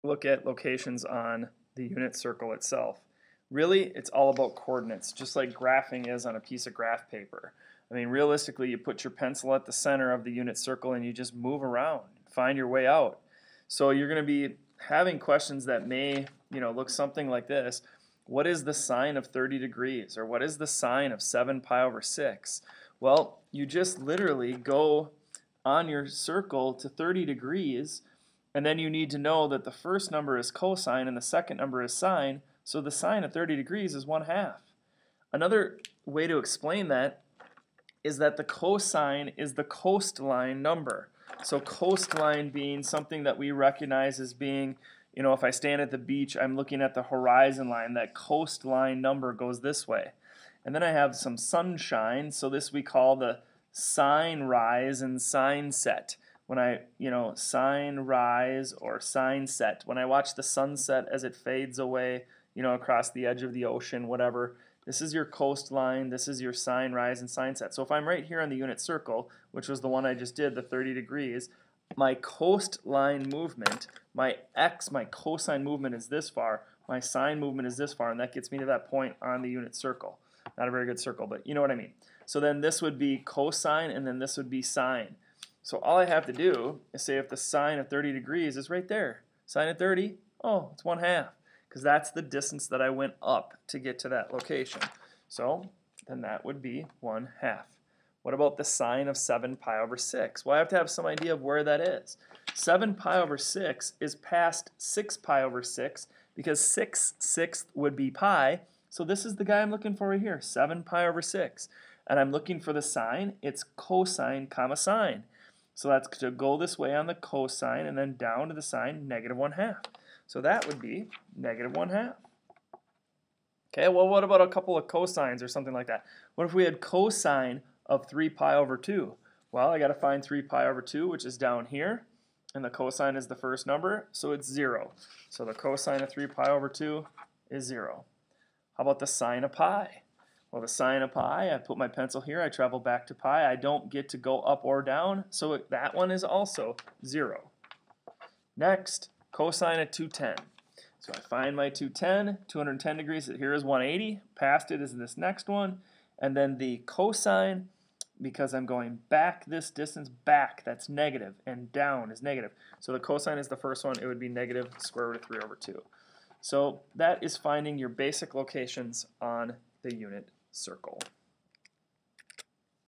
look at locations on the unit circle itself. Really, it's all about coordinates, just like graphing is on a piece of graph paper. I mean, realistically, you put your pencil at the center of the unit circle and you just move around, find your way out. So you're going to be having questions that may, look something like this. What is the sine of 30 degrees? Or what is the sine of 7 pi over 6? Well, you just literally go on your circle to 30 degrees, and then you need to know that the first number is cosine and the second number is sine, so the sine of 30 degrees is 1/2. Another way to explain that is that the cosine is the coastline number. So coastline being something that we recognize as being, if I stand at the beach, I'm looking at the horizon line. That coastline number goes this way. And then I have some sunshine, so this we call the sine rise and sine set. When I, sine rise or sine set, when I watch the sunset as it fades away, across the edge of the ocean, whatever, this is your coastline, this is your sine rise and sine set. So if I'm right here on the unit circle, which was the one I just did, the 30 degrees, my coastline movement, my cosine movement is this far, my sine movement is this far, and that gets me to that point on the unit circle. Not a very good circle, but you know what I mean. So then this would be cosine, and then this would be sine. So all I have to do is say if the sine of 30 degrees is right there. Sine of 30, oh, it's 1/2, because that's the distance that I went up to get to that location. So then that would be 1/2. What about the sine of 7 pi over 6? Well, I have to have some idea of where that is. 7 pi over 6 is past 6 pi over 6, because 6/6 would be pi. So this is the guy I'm looking for right here, 7 pi over 6. And I'm looking for the sine. It's cosine comma sine. So that's to go this way on the cosine and then down to the sine, -1/2. So that would be -1/2. Okay, well, what about a couple of cosines or something like that? What if we had cosine of 3 pi over 2? Well, I got to find 3 pi over 2, which is down here. And the cosine is the first number, so it's 0. So the cosine of 3 pi over 2 is 0. How about the sine of pi? Well, the sine of pi, I put my pencil here, I travel back to pi. I don't get to go up or down, so that one is also 0. Next, cosine of 210. So I find my 210 degrees, here is 180. Past it is this next one. And then the cosine, because I'm going back this distance, back, that's negative, and down is negative. So the cosine is the first one, it would be negative square root of 3 over 2. So that is finding your basic locations on the unit circle.